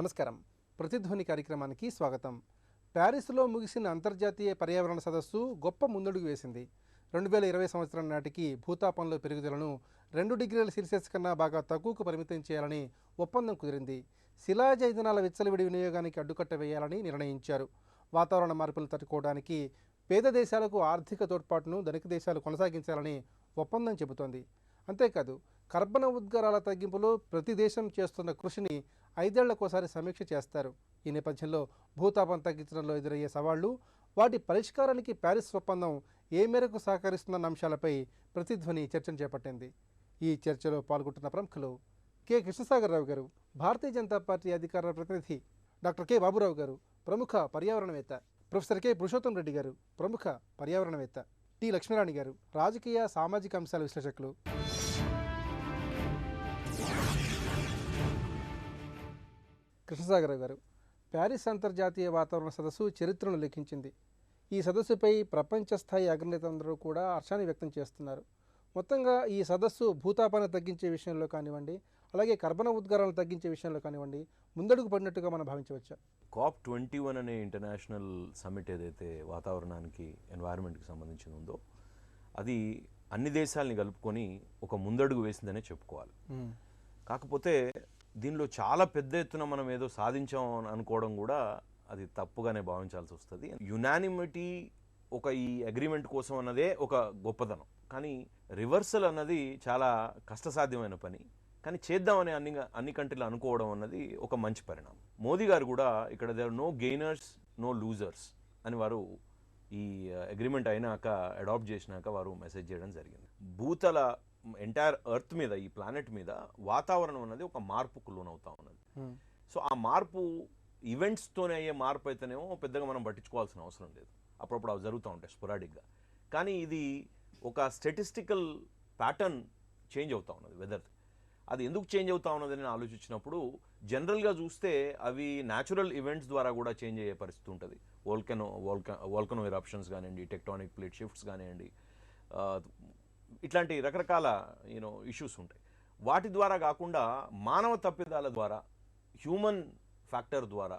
నమస్కారం. ప్రతిధ్వని కార్యక్రమానికి స్వాగతం. ప్యారిస్లో ముగిసిన అంతర్జాతీయ పర్యావరణ సదస్సు గొప్ప ముందడుగు వేసింది. 2020 సంవత్సరం నాటికి భూతాపంలో పెరుగుదలను 2 డిగ్రీల సెల్సియస్ కన్నా బాగా తక్కువకు పరిమితం చేయాలని ఒప్పందం కుదిరింది. శిలాజ ఇంధనాల విచ్చలవిడి వినియోగానికి అడ్డుకట్ట వేయాలని నిర్ణయించారు. వాతావరణ మార్పులు తట్టుకోవడానికి పేద దేశాలకు ఆర్థిక తోడ్పాటును ధనిక దేశాలు కొనసాగించాలని ఒప్పందం చెబుతోంది. అంతేకాదు, కర్బన ఉద్గారాల తగ్గింపులో ప్రతి దేశం చేస్తున్న కృషిని 5 ఏళ్లకోసారి సమీక్ష చేస్తారు. ఈ నేపథ్యంలో భూతాపం తగ్గించడంలో ఎదురయ్యే సవాళ్లు, వాటి పరిష్కారానికి ప్యారిస్ ఒప్పందం ఏ మేరకు సహకరిస్తున్న అంశాలపై ప్రతిధ్వని చర్చను చేపట్టింది. ఈ చర్చలో పాల్గొంటున్న ప్రముఖులు కె కృష్ణసాగరరావు గారు, భారతీయ జనతా పార్టీ అధికార ప్రతినిధి డాక్టర్ కె బాబురావు గారు, ప్రముఖ పర్యావరణవేత్త ప్రొఫెసర్ కె పురుషోత్తం రెడ్డి గారు, ప్రముఖ పర్యావరణవేత్త టి లక్ష్మీరాణి గారు, రాజకీయ సామాజిక అంశాల విశ్లేషకులు. కృష్ణసాగరరావు గారు, ప్యారిస్ అంతర్జాతీయ వాతావరణ సదస్సు చరిత్రను లిఖించింది. ఈ సదస్సుపై ప్రపంచ స్థాయి అగ్రనేతలందరూ కూడా హర్షాన్ని వ్యక్తం చేస్తున్నారు. మొత్తంగా ఈ సదస్సు భూతాపాన్ని తగ్గించే విషయంలో కానివ్వండి, అలాగే కర్బన ఉద్గారాలను తగ్గించే విషయంలో కానివ్వండి, ముందడుగు పడినట్టుగా మనం భావించవచ్చా? COP21 అనే ఇంటర్నేషనల్ సమ్మిట్ ఏదైతే వాతావరణానికి, ఎన్వైరన్మెంట్కి సంబంధించి ఉందో, అది అన్ని దేశాలని కలుపుకొని ఒక ముందడుగు వేసిందనే చెప్పుకోవాలి. కాకపోతే దీనిలో చాలా పెద్ద ఎత్తున మనం ఏదో సాధించాం అనుకోవడం కూడా అది తప్పుగానే భావించాల్సి వస్తుంది. యునానిమిటీ ఒక ఈ అగ్రిమెంట్ కోసం అన్నదే ఒక గొప్పతనం, కానీ రివర్సల్ అన్నది చాలా కష్టసాధ్యమైన పని. కానీ చేద్దామని అన్ని కంట్రీలు అనుకోవడం అన్నది ఒక మంచి పరిణామం. మోదీ గారు కూడా ఇక్కడ there no gainers no losers అని వారు ఈ అగ్రిమెంట్ అయినాక, అడాప్ట్ చేసినాక వారు మెసేజ్ చేయడం జరిగింది. భూతల ఎంటైర్ ఎర్త్ మీద, ఈ ప్లానెట్ మీద వాతావరణం అనేది ఒక మార్పుకు లోనవుతా ఉన్నది. సో ఆ మార్పు ఈవెంట్స్తోనే అయ్యే మార్పు అయితేనేమో పెద్దగా మనం పట్టించుకోవాల్సిన అవసరం లేదు, అప్పుడప్పుడు అవి జరుగుతూ ఉంటాయి స్పొరాడిక్గా. కానీ ఇది ఒక స్టాటిస్టికల్ ప్యాటర్న్ చేంజ్ అవుతూ ఉన్నది వెదర్. అది ఎందుకు చేంజ్ అవుతా ఉన్నదని ఆలోచించినప్పుడు జనరల్గా చూస్తే అవి న్యాచురల్ ఈవెంట్స్ ద్వారా కూడా చేంజ్ అయ్యే పరిస్థితి ఉంటుంది. వోల్కనో ఎరప్షన్స్ కానివ్వండి, టెక్టానిక్ ప్లేట్ షిఫ్ట్స్ కానివ్వండి, ఇట్లాంటి రకరకాల ఇష్యూస్ ఉంటాయి. వాటి ద్వారా కాకుండా మానవ తప్పిదాల ద్వారా, హ్యూమన్ ఫ్యాక్టర్ ద్వారా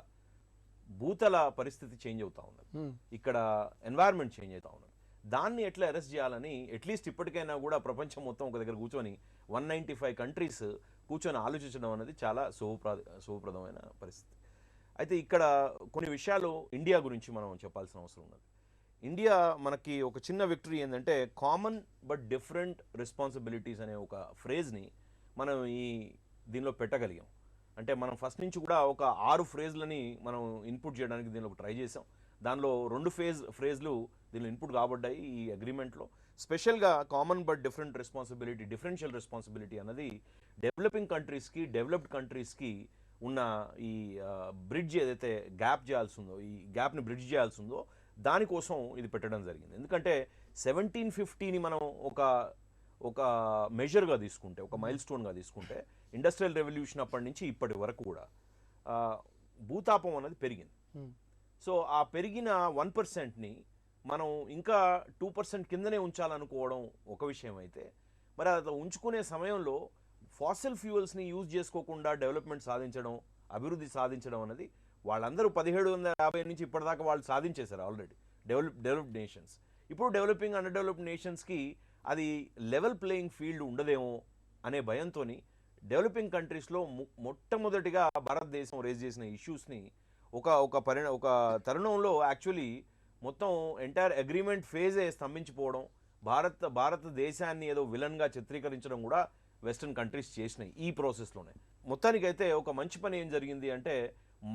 భూతల పరిస్థితి చేంజ్ అవుతా ఉన్నది. ఇక్కడ ఎన్వైరన్మెంట్ చేంజ్ అవుతా ఉన్నది. దాన్ని ఎట్లా అరెస్ట్ చేయాలని అట్లీస్ట్ ఇప్పటికైనా కూడా ప్రపంచం మొత్తం ఒక దగ్గర కూర్చొని 195 కంట్రీస్ కూర్చొని ఆలోచించడం అనేది చాలా శుభప్రదమైన పరిస్థితి. అయితే ఇక్కడ కొన్ని విషయాలు ఇండియా గురించి మనం చెప్పాల్సిన అవసరం ఉన్నది. ఇండియా మనకి ఒక చిన్న విక్టరీ ఏంటంటే, కామన్ బట్ డిఫరెంట్ రెస్పాన్సిబిలిటీస్ అనే ఒక ఫ్రేజ్ని మనం దీనిలో పెట్టగలిగాం. అంటే మనం ఫస్ట్ నుంచి కూడా ఒక 6 ఫ్రేజ్లని మనం ఇన్పుట్ చేయడానికి దీనిలో ట్రై చేసాం. దానిలో 2 ఫ్రేజ్లు దీనిలో ఇన్పుట్ కాబడ్డాయి ఈ అగ్రిమెంట్లో. స్పెషల్గా common but different responsibility, differential responsibility అన్నది డెవలపింగ్ కంట్రీస్కి, డెవలప్డ్ కంట్రీస్కి ఉన్న ఈ బ్రిడ్జ్ ఏదైతే గ్యాప్ చేయాల్సి ఉందో, ఈ గ్యాప్ని బ్రిడ్జ్ చేయాల్సి ఉందో, దానికోసం ఇది పెట్టడం జరిగింది. ఎందుకంటే 1750ని మనం ఒక మెజర్గా తీసుకుంటే, ఒక మైల్ స్టోన్గా తీసుకుంటే, ఇండస్ట్రియల్ రెవల్యూషన్ అప్పటి నుంచి ఇప్పటి వరకు కూడా భూతాపం అనేది పెరిగింది. సో ఆ పెరిగిన 1%ని మనం ఇంకా 2% కిందనే ఉంచాలనుకోవడం ఒక విషయం అయితే, మరి అది ఉంచుకునే సమయంలో ఫాసిల్ ఫ్యూయల్స్ని యూజ్ చేసుకోకుండా డెవలప్మెంట్ సాధించడం, అభివృద్ధి సాధించడం అనేది వాళ్ళందరూ 1750 నుంచి ఇప్పటిదాకా వాళ్ళు సాధించేశారు ఆల్రెడీ, డెవలప్డ్ నేషన్స్. ఇప్పుడు డెవలపింగ్, అండర్ డెవలప్డ్ నేషన్స్కి అది లెవెల్ ప్లేయింగ్ ఫీల్డ్ ఉండదేమో అనే భయంతో డెవలపింగ్ కంట్రీస్లో మొట్టమొదటిగా భారతదేశం రేజ్ చేసిన ఇష్యూస్ని ఒక తరుణంలో యాక్చువల్లీ మొత్తం ఎంటైర్ అగ్రిమెంట్ ఫేజే స్తంభించిపోవడం, భారతదేశాన్ని ఏదో విలన్గా చిత్రీకరించడం కూడా వెస్టర్న్ కంట్రీస్ చేసినాయి ఈ ప్రాసెస్లోనే. మొత్తానికైతే ఒక మంచి పని ఏం జరిగింది అంటే,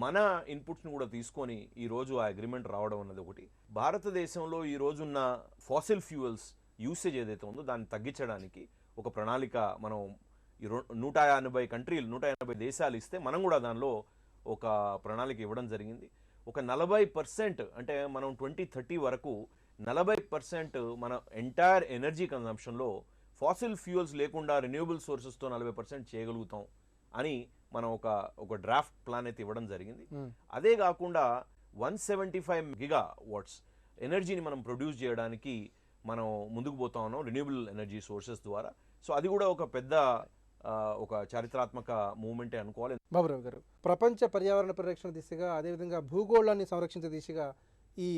మన ఇన్పుట్స్ని కూడా తీసుకొని ఈరోజు ఆ అగ్రిమెంట్ రావడం అన్నది ఒకటి. భారతదేశంలో ఈ రోజున్న ఫాసిల్ ఫ్యూయల్స్ యూసేజ్ ఏదైతే ఉందో దాన్ని తగ్గించడానికి ఒక ప్రణాళిక మనం 180 దేశాలు ఇస్తే మనం కూడా దానిలో ఒక ప్రణాళిక ఇవ్వడం జరిగింది. ఒక 40%, అంటే మనం 2030 వరకు 40% మన ఎంటైర్ ఎనర్జీ కన్జంప్షన్లో ఫాసిల్ ఫ్యూయల్స్ లేకుండా రెన్యూవబుల్ సోర్సెస్తో 40% చేయగలుగుతాం అని మనం ఒక డ్రాఫ్ట్ ప్లాన్ అయితే ఇవ్వడం జరిగింది. అదే కాకుండా 175 గిగావాట్స్ ఎనర్జీని మనం ప్రొడ్యూస్ చేయడానికి మనం ముందుకు పోతా ఉన్నాం రెన్యూవబుల్ ఎనర్జీ సోర్సెస్ ద్వారా. సో అది కూడా ఒక పెద్ద ఒక చారిత్రాత్మక మూమెంటే అనుకోవాలి. బాబురావు గారు, ప్రపంచ పర్యావరణ పరిరక్షణ దిశగా అదేవిధంగా భూగోళాన్ని సంరక్షించే దిశగా ఈ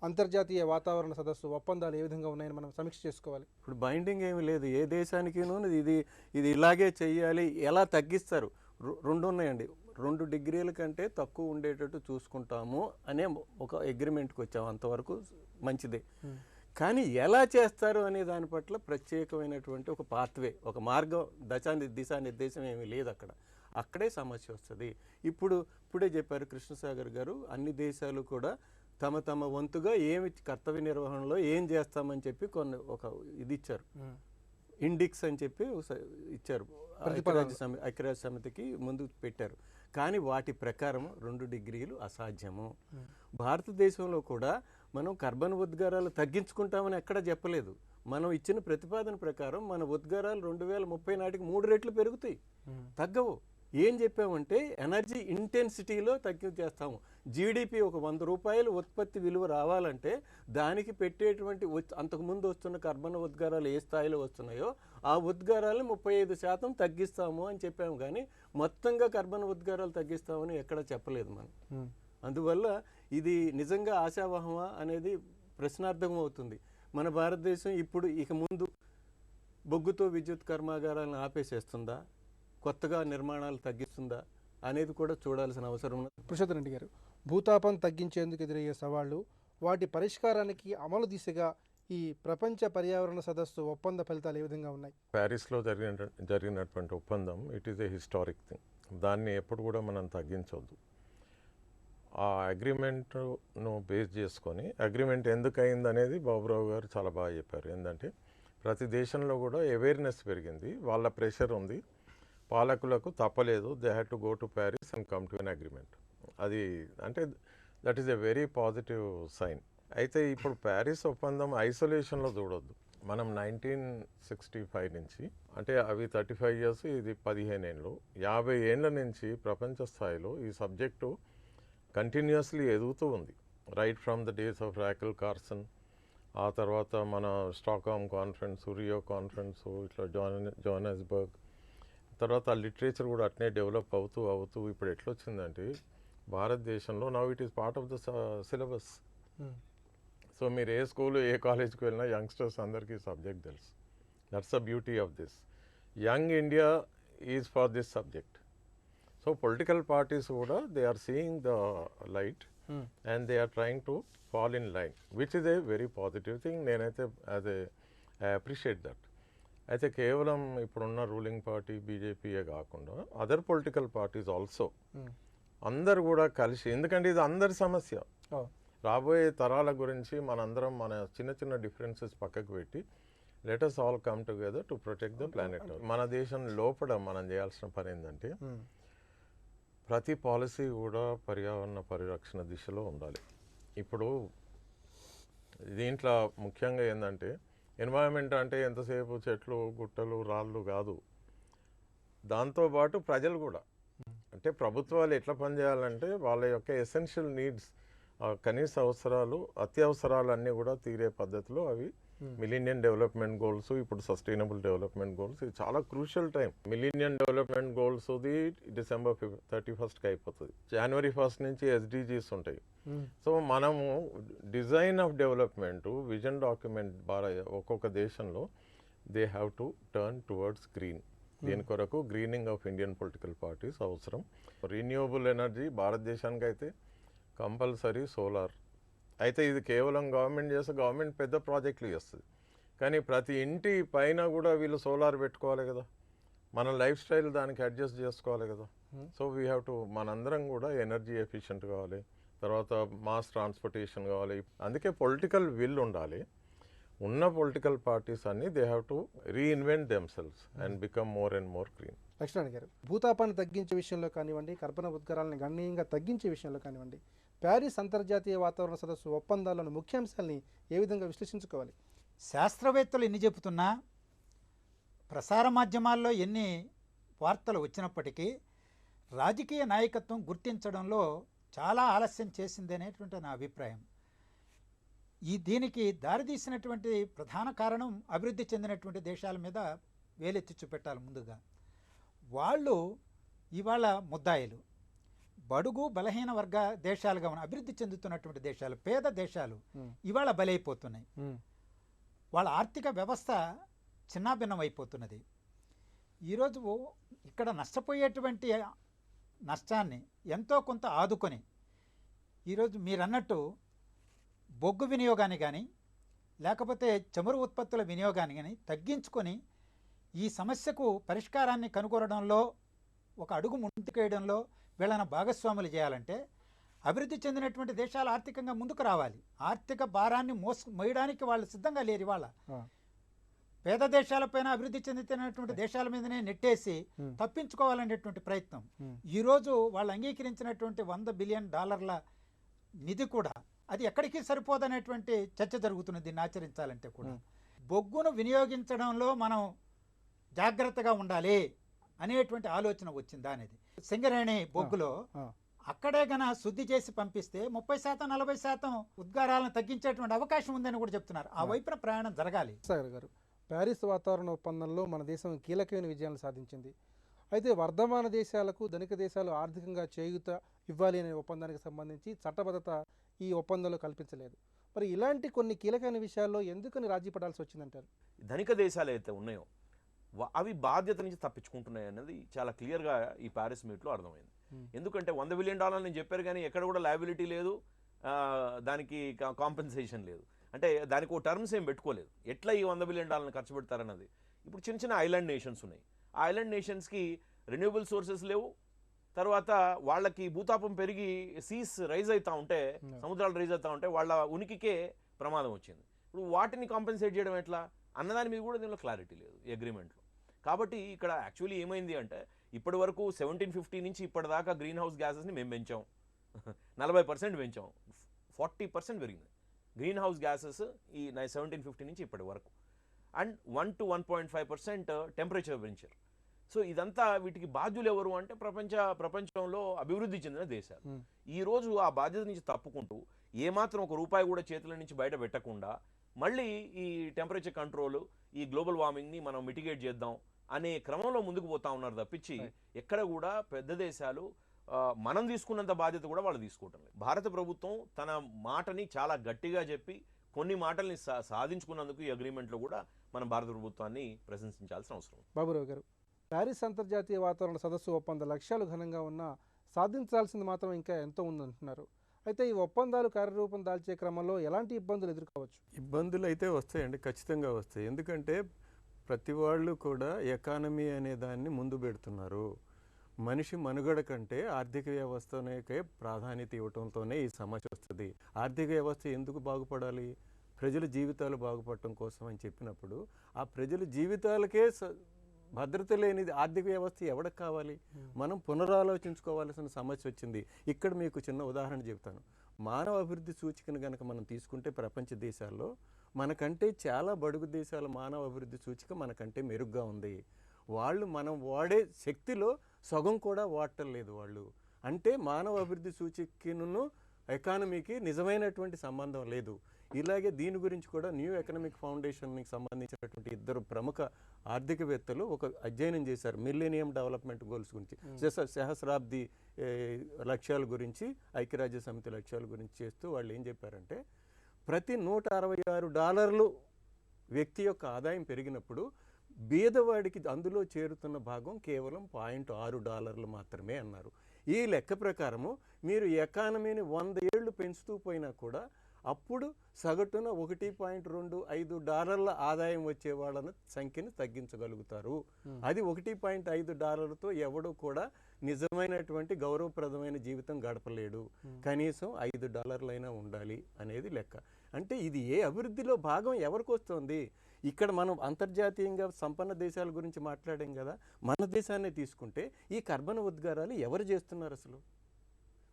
అంతర్జాతీయ వాతావరణ సదస్సు ఒప్పందాలు ఏ విధంగా ఉన్నాయని మనం సమీక్ష చేసుకోవాలి. ఇప్పుడు బైండింగ్ ఏమి లేదు ఏ దేశానికినూ. ఇది ఇలాగే చెయ్యాలి, ఎలా తగ్గిస్తారు. రెండు ఉన్నాయండి. 2 డిగ్రీల కంటే తక్కువ ఉండేటట్టు చూసుకుంటాము అనే ఒక అగ్రిమెంట్కి వచ్చాము, అంతవరకు మంచిదే. కానీ ఎలా చేస్తారు అనే దాని పట్ల ప్రత్యేకమైనటువంటి ఒక పాత్వే, ఒక మార్గం, దిశానిర్దేశం ఏమీ లేదు అక్కడ. అక్కడే సమస్య వస్తుంది. ఇప్పుడే చెప్పారు కృష్ణసాగర్ గారు, అన్ని దేశాలు కూడా తమ వంతుగా ఏమి కర్తవ్య నిర్వహణలో ఏం చేస్తామని చెప్పి ఒక ఇది ఇచ్చారు, ఇండిక్స్ అని చెప్పి ఇచ్చారు, ఐక్యరాజ్య సమితికి ముందు పెట్టారు. కానీ వాటి ప్రకారం 2 డిగ్రీలు అసాధ్యము. భారతదేశంలో కూడా మనం కర్బన ఉద్గారాలు తగ్గించుకుంటామని ఎక్కడ చెప్పలేదు. మనం ఇచ్చిన ప్రతిపాదన ప్రకారం మన ఉద్గారాలు 2030 నాటికి 3 రెట్లు పెరుగుతాయి, తగ్గవు. ఏం చెప్పామంటే ఎనర్జీ ఇంటెన్సిటీలో తగ్గించేస్తాము. జీడిపి ఒక 100 రూపాయలు ఉత్పత్తి విలువ రావాలంటే దానికి పెట్టేటువంటి అంతకుముందు వస్తున్న కర్బన ఉద్గారాలు ఏ స్థాయిలో వస్తున్నాయో ఆ ఉద్గారాలను 35% తగ్గిస్తాము అని చెప్పాము. కానీ మొత్తంగా కర్బన ఉద్గారాలు తగ్గిస్తామని ఎక్కడ చెప్పలేదు మనం. అందువల్ల ఇది నిజంగా ఆశావహమా అనేది ప్రశ్నార్థకం అవుతుంది. మన భారతదేశం ఇక ముందు బొగ్గుతో విద్యుత్ కర్మాగారాలను ఆపేసేస్తుందా, కొత్తగా నిర్మాణాలు తగ్గిస్తుందా అనేది కూడా చూడాల్సిన అవసరం ఉంది. పురుషోత్తమ రెడ్డి గారు, భూతాపం తగ్గించేందుకు ఎదురయ్యే సవాళ్లు, వాటి పరిష్కారానికి అమలు దిశగా ఈ ప్రపంచ పర్యావరణ సదస్సు ఒప్పంద ఫలితాలు ఏ విధంగా ఉన్నాయి? ప్యారిస్లో జరిగినటువంటి ఒప్పందం it is a historic thing. దాన్ని ఎప్పుడు కూడా మనం తగ్గించవద్దు. ఆ అగ్రిమెంట్ను బేస్ చేసుకొని, అగ్రిమెంట్ ఎందుకు అయింది అనేది బాబురావు గారు చాలా బాగా చెప్పారు. ఏంటంటే ప్రతి దేశంలో కూడా అవేర్నెస్ పెరిగింది, వాళ్ళ ప్రెషర్ ఉంది, పాలకులకు తప్పలేదు, they had to go to Paris and come to an agreement. అది అంటే that is a very positive sign. అయితే ఇప్పుడు ప్యారిస్ ఒప్పందం ఐసోలేషన్లో చూడొద్దు. మనం 1965 నుంచి, అంటే అవి 35 ఇయర్స్, ఇది 15 ఏళ్ళు, 50 ఏళ్ళ నుంచి ప్రపంచ స్థాయిలో ఈ సబ్జెక్టు కంటిన్యూస్లీ ఎదుగుతూ ఉంది. Right from the days of Rachel Carson, ఆ తర్వాత మన స్టాక్హోమ్ కాన్ఫరెన్స్, రియో కాన్ఫరెన్స్, ఇట్లా జోహానస్బర్గ్, తర్వాత లిటరేచర్ కూడా అట్నే డెవలప్ అవుతూ ఇప్పుడు ఎట్లొచ్చిందంటే భారతదేశంలో now it is part of the syllabus. So మీరు ఏ స్కూల్ ఏ కాలేజ్కి వెళ్ళినా యంగ్స్టర్స్ అందరికీ సబ్జెక్ట్ తెలుసు. That's the beauty of this. Young India is for this subject. So political parties కూడా they are seeing the light and they are trying to fall in line, which is a very positive thing. నేనైతే I appreciate that. అయితే కేవలం ఇప్పుడున్న ruling party బీజేపీయే కాకుండా other political parties also అందరు కూడా కలిసి, ఎందుకంటే ఇది అందరి సమస్య. రాబోయే తరాల గురించి మనందరం మన చిన్న చిన్న డిఫరెన్సెస్ పక్కకు పెట్టి let us all come together to protect the planet. మన దేశం లోపల మనం చేయాల్సిన పని ఏంటంటే ప్రతి పాలసీ కూడా పర్యావరణ పరిరక్షణ దిశలో ఉండాలి. ఇప్పుడు దీంట్లో ముఖ్యంగా ఏంటంటే ఎన్వైరన్మెంట్ అంటే ఎంతసేపు చెట్లు గుట్టలు రాళ్ళు కాదు, దాంతోపాటు ప్రజలు కూడా. అంటే ప్రభుత్వాలు ఎట్లా పనిచేయాలంటే వాళ్ళ యొక్క ఎసెన్షియల్ నీడ్స్, కనీస అవసరాలు, అత్యవసరాలు అన్నీ కూడా తీరే పద్ధతిలో అవి మిలీనియం డెవలప్మెంట్ గోల్స్, ఇప్పుడు సస్టైనబుల్ డెవలప్మెంట్ గోల్స్, ఇది చాలా క్రూషియల్ టైం. మిలీనియం డెవలప్మెంట్ గోల్స్ది December 31st అయిపోతుంది, January 1st నుంచి SDGs ఉంటాయి. సో మనము design of development vision document ఒక్కొక్క దేశంలో they have to turn towards green. దీని కొరకు greening of Indian political parties అవసరం. రీన్యూవబుల్ ఎనర్జీ భారతదేశానికి అయితే కంపల్సరీ సోలార్. అయితే ఇది కేవలం గవర్నమెంట్ చేస్తే గవర్నమెంట్ పెద్ద ప్రాజెక్టులు చేస్తుంది, కానీ ప్రతి ఇంటి పైన కూడా వీళ్ళు సోలార్ పెట్టుకోవాలి కదా, మన లైఫ్ స్టైల్ దానికి అడ్జస్ట్ చేసుకోవాలి కదా. సో వీ హ్యావ్ టు, మనందరం కూడా ఎనర్జీ ఎఫిషియెంట్ కావాలి, తర్వాత మాస్ ట్రాన్స్పోర్టేషన్ కావాలి. అందుకే పొలిటికల్ విల్ ఉండాలి. ఉన్న పొలిటికల్ పార్టీస్ అన్ని they have to reinvent themselves and become more and more green. Laxman గారు, భూతాపాన్ని తగ్గించే విషయంలో కానివ్వండి, కర్బన ఉద్గారాలను గణనీయంగా తగ్గించే విషయంలో కానివ్వండి, ప్యారిస్ అంతర్జాతీయ వాతావరణ సదస్సు ఒప్పందాలను ముఖ్యాంశాలని ఏ విధంగా విశ్లేషించుకోవాలి? శాస్త్రవేత్తలు ఎన్ని చెబుతున్నా, ప్రసార మాధ్యమాల్లో ఎన్ని వార్తలు వచ్చినప్పటికీ రాజకీయ నాయకత్వం గుర్తించడంలో చాలా ఆలస్యం చేసింది అనేటువంటి నా అభిప్రాయం. దీనికి దారితీసినటువంటి ప్రధాన కారణం అభివృద్ధి చెందినటువంటి దేశాల మీద వేలెత్తి చూపెట్టాలి. ముందుగా వాళ్ళు ఇవాళ ముద్దాయిలు. బడుగు బలహీన వర్గ దేశాలుగా ఉన్న అభివృద్ధి చెందుతున్నటువంటి దేశాలు, పేద దేశాలు ఇవాళ బలైపోతున్నాయి. వాళ్ళ ఆర్థిక వ్యవస్థ చిన్నాభిన్నం అయిపోతున్నది. ఈరోజు ఇక్కడ నష్టపోయేటువంటి నష్టాన్ని ఎంతో కొంత ఆదుకొని, ఈరోజు మీరన్నట్టు బొగ్గు వినియోగాన్ని కానీ లేకపోతే చమురు ఉత్పత్తుల వినియోగాన్ని కానీ తగ్గించుకొని ఈ సమస్యకు పరిష్కారాన్ని కనుగొనడంలో ఒక అడుగు ముందుకేయడంలో వీళ్ళని భాగస్వాములు చేయాలంటే అభివృద్ధి చెందినటువంటి దేశాలు ఆర్థికంగా ముందుకు రావాలి. ఆర్థిక భారాన్ని మోయడానికి వాళ్ళు సిద్ధంగా లేరు. ఇవాళ పేద దేశాలపైన అభివృద్ధి చెందుతున్నటువంటి దేశాల మీదనే నెట్టేసి తప్పించుకోవాలనేటువంటి ప్రయత్నం. ఈరోజు వాళ్ళు అంగీకరించినటువంటి $100 బిలియన్ నిధి కూడా అది ఎక్కడికి సరిపోదనేటువంటి చర్చ జరుగుతున్నది. దీన్ని ఆచరించాలంటే కూడా బొగ్గును వినియోగించడంలో మనం జాగ్రత్తగా ఉండాలి అనేటువంటి ఆలోచన వచ్చిందా అనేది. సింగరేణి బొగ్గులో అక్కడే గన శుద్ధి చేసి పంపిస్తే 30% 40% ఉద్గారాలను తగ్గించేటువంటి అవకాశం ఉందని కూడా చెప్తున్నారు. ఆ వైపున ప్రయాణం జరగాలి. సాగర్ గారు, ప్యారిస్ వాతావరణ ఒప్పందంలో మన దేశం కీలకమైన విజయాలను సాధించింది. అయితే వర్ధమాన దేశాలకు ధనిక దేశాలు ఆర్థికంగా చేయూత ఇవ్వాలి అనే ఒప్పందానికి సంబంధించి చట్టబద్ధత ఈ ఒప్పందంలో కల్పించలేదు. మరి ఇలాంటి కొన్ని కీలకమైన విషయాల్లో ఎందుకని రాజీ పడాల్సి వచ్చిందంటారు? ధనిక దేశాలు అయితే ఉన్నాయో అవి బాధ్యత నుంచి తప్పించుకుంటున్నాయి అన్నది చాలా క్లియర్గా ఈ ప్యారిస్ మీట్లో అర్థమైంది. ఎందుకంటే $100 బిలియన్ నేను చెప్పారు కానీ ఎక్కడ కూడా లయబిలిటీ లేదు, దానికి కాంపెన్సేషన్ లేదు. అంటే దానికి ఓ టర్మ్స్ ఏం పెట్టుకోలేదు. ఎట్లా ఈ $100 బిలియన్ ఖర్చు పెడతారన్నది. ఇప్పుడు చిన్న చిన్న ఐలాండ్ నేషన్స్ ఉన్నాయి. ఆ ఐలాండ్ నేషన్స్కి రెన్యూవబుల్ సోర్సెస్ లేవు. తర్వాత వాళ్ళకి భూతాపం పెరిగి సీస్ రైజ్ అవుతూ ఉంటే, సముద్రాలు రైజ్ అవుతూ ఉంటే వాళ్ళ ఉనికికే ప్రమాదం వచ్చింది. ఇప్పుడు వాటిని కాంపెన్సేట్ చేయడం ఎట్లా అన్నదాని మీద కూడా దీనిలో క్లారిటీ లేదు ఈ అగ్రిమెంట్లో. కాబట్టి ఇక్కడ యాక్చువల్లీ ఏమైంది అంటే ఇప్పటి వరకు 1750 నుంచి ఇప్పటిదాకా గ్రీన్ హౌస్ గ్యాసెస్ని మేము పెంచాం, 40% పెంచాం, 40% పెరిగింది గ్రీన్ హౌస్ గ్యాసెస్ ఈ 1750 నుంచి ఇప్పటి వరకు. అండ్ 1 to 1.5% టెంపరేచర్ పెంచారు. సో ఇదంతా వీటికి బాధ్యులు ఎవరు అంటే ప్రపంచంలో అభివృద్ధి చెందిన దేశాలు. ఈరోజు ఆ బాధ్యత నుంచి తప్పుకుంటూ ఏమాత్రం ₹1 కూడా చేతుల నుంచి బయట పెట్టకుండా మళ్ళీ ఈ టెంపరేచర్ కంట్రోల్, ఈ గ్లోబల్ వార్మింగ్ని మనం మిటిగేట్ చేద్దాం అనే క్రమంలో ముందుకు పోతా ఉన్నారు తప్పించి ఎక్కడ కూడా పెద్ద దేశాలు మనం తీసుకున్నంత బాధ్యత కూడా వాళ్ళు తీసుకోవటం లేదు. భారత ప్రభుత్వం తన మాటని చాలా గట్టిగా చెప్పి కొన్ని మాటల్ని సాధించుకున్నందుకు ఈ అగ్రిమెంట్లో కూడా మనం భారత ప్రభుత్వాన్ని ప్రశంసించాల్సిన అవసరం. బాబురావు గారు, ప్యారిస్ అంతర్జాతీయ వాతావరణ సదస్సు ఒప్పంద లక్ష్యాలు ఘనంగా ఉన్నా సాధించాల్సింది మాత్రం ఇంకా ఎంతో ఉందంటున్నారు. అయితే ఈ ఒప్పందాలు కార్యరూపం దాల్చే క్రమంలో ఎలాంటి ఇబ్బందులు ఎదుర్కోవచ్చు? ఇబ్బందులు అయితే వస్తాయండి, ఖచ్చితంగా వస్తాయి. ఎందుకంటే ప్రతి వాళ్ళు కూడా ఎకానమీ అనే దాన్ని ముందు పెడుతున్నారు. మనిషి మనుగడ కంటే ఆర్థిక వ్యవస్థకే ప్రాధాన్యత ఇవ్వడంతోనే ఈ సమస్య వస్తుంది. ఆర్థిక వ్యవస్థ ఎందుకు బాగుపడాలి? ప్రజల జీవితాలు బాగుపడటం కోసం అని చెప్పినప్పుడు ఆ ప్రజల జీవితాలకే భద్రత లేనిది ఆర్థిక వ్యవస్థ ఎవరికి కావాలి? మనం పునరాలోచించుకోవాల్సిన సమస్య వచ్చింది. ఇక్కడ మీకు చిన్న ఉదాహరణ చెప్తాను. మానవ అభివృద్ధి సూచికను కనుక మనం తీసుకుంటే ప్రపంచ దేశాల్లో మనకంటే చాలా బడుగు దేశాల మానవ అభివృద్ధి సూచిక మనకంటే మెరుగ్గా ఉంది. వాళ్ళు మనం వాడే శక్తిలో సగం కూడా వాడటం లేదు వాళ్ళు. అంటే మానవ అభివృద్ధి సూచికను ఎకానమీకి నిజమైనటువంటి సంబంధం లేదు. ఇలాగే దీని గురించి కూడా న్యూ ఎకనామిక్ ఫౌండేషన్కి సంబంధించినటువంటి 2 ప్రముఖ ఆర్థికవేత్తలు ఒక అధ్యయనం చేశారు మిల్లేనియం డెవలప్మెంట్ గోల్స్ గురించి, సహస్రాబ్ది లక్ష్యాల గురించి, ఐక్యరాజ్య సమితి లక్ష్యాల గురించి చేస్తూ వాళ్ళు ఏం చెప్పారంటే ప్రతి $166 వ్యక్తి యొక్క ఆదాయం పెరిగినప్పుడు బీదవాడికి అందులో చేరుతున్న భాగం కేవలం $0.6 మాత్రమే అన్నారు. ఈ లెక్క ప్రకారము మీరు ఎకానమీని 100 ఏళ్ళు పెంచుతూ పోయినా కూడా అప్పుడు సగటున $1.25 ఆదాయం వచ్చే వాళ్ళ సంఖ్యను తగ్గించగలుగుతారు. అది $1.5తో ఎవడు కూడా నిజమైనటువంటి గౌరవప్రదమైన జీవితం గడపలేడు. కనీసం $5 ఉండాలి అనేది లెక్క. అంటే ఇది ఏ అభివృద్ధిలో భాగం ఎవరికి వస్తుంది? ఇక్కడ మనం అంతర్జాతీయంగా సంపన్న దేశాల గురించి మాట్లాడాం కదా, మన దేశాన్ని తీసుకుంటే ఈ కర్బన ఉద్గారాలు ఎవరు చేస్తున్నారు? అసలు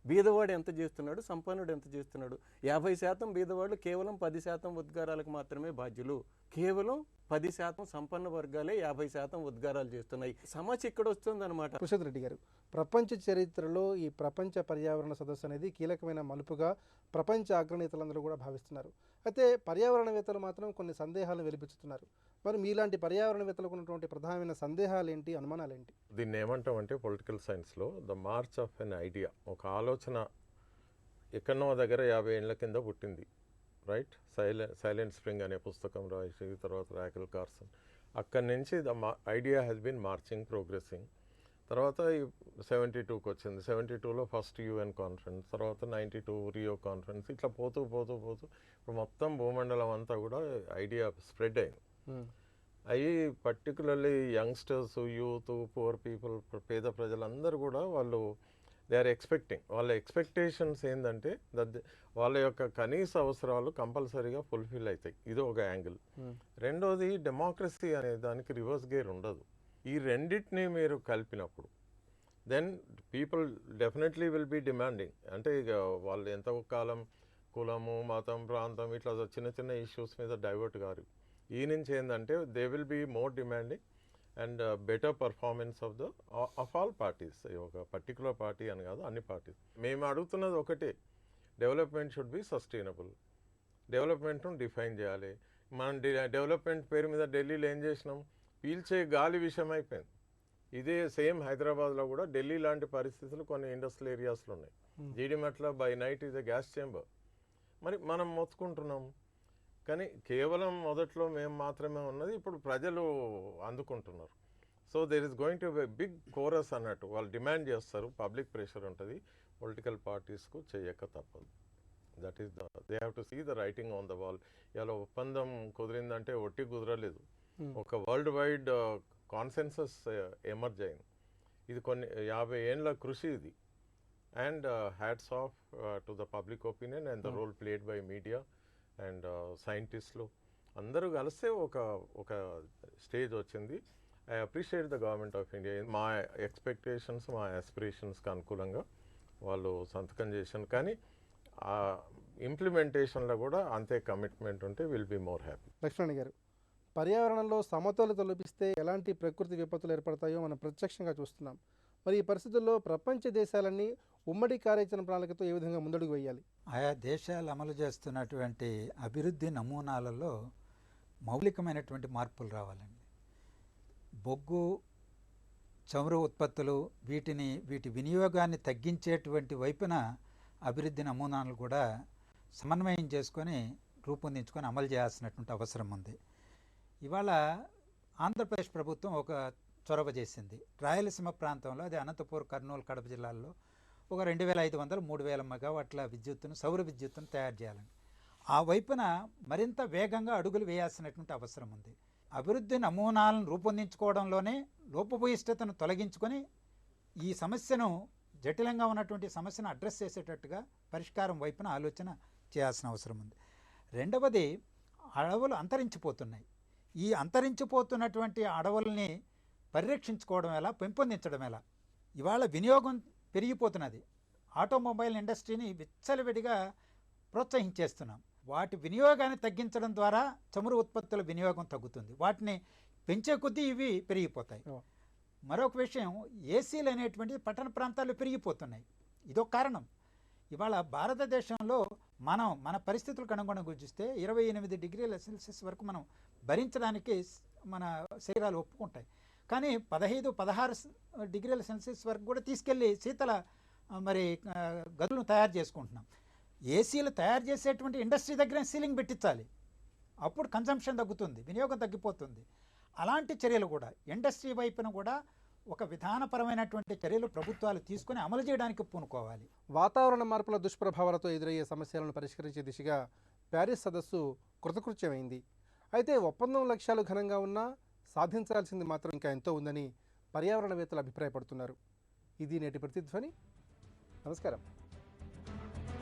బీదవాడు ఎంత చేస్తున్నాడు, సంపన్నుడు ఎంత చేస్తున్నాడు? 50% బీదవాళ్ళు కేవలం 10% ఉద్గారాలకు మాత్రమే బాధ్యులు. కేవలం 10% సంపన్న వర్గాలే 50% ఉద్గారాలు చేస్తున్నాయి. సమస్య ఇక్కడ వస్తుంది అనమాట. కుషత్ రెడ్డి గారు, ప్రపంచ చరిత్రలో ఈ ప్రపంచ పర్యావరణ సదస్సు అనేది కీలకమైన మలుపుగా ప్రపంచ అగ్రనేతలందరూ కూడా భావిస్తున్నారు. అయితే పర్యావరణవేత్తలు మాత్రం కొన్ని సందేహాలను వెలిపించుతున్నారు. మరి మీలాంటి పర్యావరణవేత్తలకు ఉన్నటువంటి ప్రధానమైన సందేహాలు ఏంటి, అనుమానాలు ఏంటి? దీన్ని ఏమంటామంటే పొలిటికల్ సైన్స్లో the March of an idea, ఒక ఆలోచన ఎక్కడో దగ్గర 50 ఏళ్ల కింద పుట్టింది, రైట్? సైలెంట్ స్ప్రింగ్ అనే పుస్తకం రాసి తర్వాత రాకెల్ కార్సన్, అక్కడి నుంచి the idea has been marching, progressing. తర్వాత 72కి వచ్చింది, 72లో ఫస్ట్ యూఎన్ కాన్ఫరెన్స్, తర్వాత 92 రియో కాన్ఫరెన్స్, ఇట్లా పోతూ పోతూ పోతూ ఇప్పుడు మొత్తం భూమండలం అంతా కూడా ఐడియా స్ప్రెడ్ అయింది. అవి particularly youngsters, youth, poor people, పేద ప్రజలందరూ కూడా వాళ్ళు దే ఆర్ ఎక్స్పెక్టింగ్, వాళ్ళ ఎక్స్పెక్టేషన్స్ ఏంటంటే వాళ్ళ యొక్క కనీస అవసరాలు కంపల్సరీగా ఫుల్ఫిల్ అవుతాయి. ఇది ఒక యాంగిల్. రెండోది, డెమోక్రసీ అనే దానికి రివర్స్ గేర్ ఉండదు. ఈ రెండింటిని మీరు కలిపినప్పుడు then people definitely will be demanding. అంటే ఇక వాళ్ళు ఎంతో కాలం కులము, మతం, ప్రాంతం ఇట్లా చిన్న చిన్న ఇష్యూస్ మీద డైవర్ట్ కారు. ఈ నుంచి ఏంటంటే they will be more demanding and better performance of all parties. ఒక పర్టికులర్ పార్టీ అని కాదు, అన్ని పార్టీస్. మేము అడుగుతున్నది ఒకటే, డెవలప్మెంట్ షుడ్ బి సస్టైనబుల్. డెవలప్మెంట్ను డిఫైన్ చేయాలి. మనం డెవలప్మెంట్ పేరు మీద ఢిల్లీలో ఏం చేసినాం, పీల్చే గాలి విషయం అయిపోయింది. ఇదే సేమ్ హైదరాబాద్లో కూడా ఢిల్లీ లాంటి పరిస్థితులు కొన్ని ఇండస్ట్రియల్ ఏరియాస్లో ఉన్నాయి. Jeedimetla by night is a gas chamber. మరి మనం మొత్తుకుంటున్నాం, కానీ కేవలం మొదట్లో మేము మాత్రమే ఉన్నది, ఇప్పుడు ప్రజలు అందుకుంటున్నారు. So there is going to be big chorus అన్నట్టు వాళ్ళు డిమాండ్ చేస్తారు, పబ్లిక్ ప్రెషర్ ఉంటుంది, పొలిటికల్ పార్టీస్కు చేయక తప్పదు. That is they have to see the writing on the wall. ఇలా ఒప్పందం కుదిరిందంటే ఒట్టి కుదరలేదు, ఒక వరల్డ్ వైడ్ కాన్సెన్సస్ ఎమర్జ్ అయింది. ఇది కొన్ని 50 ఏళ్ళ కృషి ఇది. And hats off to the public opinion and the role played by media and సైంటిస్టులు అందరూ కలిస్తే ఒక స్టేజ్ వచ్చింది. I appreciate the government of India. మా ఎక్స్పెక్టేషన్స్, మా ఆస్పిరేషన్స్కి అనుకూలంగా వాళ్ళు సంతకం చేశాను. కానీ ఆ ఇంప్లిమెంటేషన్లో కూడా అంతే కమిట్మెంట్ ఉంటే will be more happy. Laxman గారు, పర్యావరణంలో సమతుల్యత లోపిస్తే ఎలాంటి ప్రకృతి విపత్తులు ఏర్పడతాయో మనం ప్రత్యక్షంగా చూస్తున్నాం. మరి ఈ పరిస్థితుల్లో ప్రపంచ దేశాలన్నీ ఉమ్మడి కార్యాచరణ ప్రణాళికతో ఏ విధంగా ముందడుగు వేయాలి? ఆయా దేశాలు అమలు చేస్తున్నటువంటి అభివృద్ధి నమూనాలలో మౌలికమైనటువంటి మార్పులు రావాలండి. బొగ్గు, చమురు ఉత్పత్తులు వీటి వినియోగాన్ని తగ్గించేటువంటి వైపున అభివృద్ధి నమూనాలు కూడా సమన్వయం చేసుకొని రూపొందించుకొని అమలు చేయాల్సినటువంటి అవసరం ఉంది. ఇవాళ ఆంధ్రప్రదేశ్ ప్రభుత్వం ఒక చొరవ చేసింది. రాయలసీమ ప్రాంతంలో, అది అనంతపూర్, కర్నూలు, కడప జిల్లాల్లో ఒక 2500-3000 మెగావాట్ల విద్యుత్తును, సౌర విద్యుత్తును తయారు చేయాలని ఆ వైపున మరింత వేగంగా అడుగులు వేయాల్సినటువంటి అవసరం ఉంది. అభివృద్ధి నమూనాలను రూపొందించుకోవడంలోనే లోపభూయిష్టతను తొలగించుకొని ఈ సమస్యను, జటిలంగా ఉన్నటువంటి సమస్యను అడ్రస్ చేసేటట్టుగా పరిష్కారం వైపున ఆలోచన చేయాల్సిన అవసరం ఉంది. రెండవది, అడవులు అంతరించిపోతున్నాయి. ఈ అంతరించిపోతున్నటువంటి అడవుల్ని పరిరక్షించుకోవడం ఎలా, పెంపొందించడం ఎలా? ఇవాళ వినియోగం పెరిగిపోతున్నది. ఆటోమొబైల్ ఇండస్ట్రీని విచ్చలవిడిగా ప్రోత్సహించేస్తున్నాం. వాటి వినియోగాన్ని తగ్గించడం ద్వారా చమురు ఉత్పత్తుల వినియోగం తగ్గుతుంది. వాటిని పెంచే కొద్దీ ఇవి పెరిగిపోతాయి. మరొక విషయం, ఏసీలు అనేటువంటి పట్టణ ప్రాంతాల్లో పెరిగిపోతున్నాయి. ఇదొక కారణం. ఇవాళ భారతదేశంలో మన పరిస్థితులకు అనుగుణంగా చూస్తే 28 డిగ్రీల సెల్సియస్ వరకు మనం భరించడానికి మన శరీరాలు ఒప్పుకుంటాయి. కానీ 15-16 డిగ్రీల సెల్సియస్ వరకు కూడా తీసుకెళ్ళి శీతల గదులను తయారు చేసుకుంటున్నాం. ఏసీలు తయారు చేసేటువంటి ఇండస్ట్రీ దగ్గర సీలింగ్ పెట్టించాలి. అప్పుడు కన్సంప్షన్ తగ్గుతుంది, వినియోగం తగ్గిపోతుంది. అలాంటి చర్యలు కూడా ఇండస్ట్రీ వైపున కూడా ఒక విధానపరమైనటువంటి చర్యలు ప్రభుత్వాలు తీసుకుని అమలు చేయడానికి పూనుకోవాలి. వాతావరణ మార్పుల దుష్ప్రభావాలతో ఎదురయ్యే సమస్యలను పరిష్కరించే దిశగా ప్యారిస్ సదస్సు కృతకృత్యమైంది. అయితే ఒప్పందం లక్ష్యాలు ఘనంగా ఉన్నా సాధించాల్సింది మాత్రం ఇంకా ఎంతో ఉందని పర్యావరణవేత్తలు అభిప్రాయపడుతున్నారు. ఇది నేటి ప్రతిధ్వని. నమస్కారం.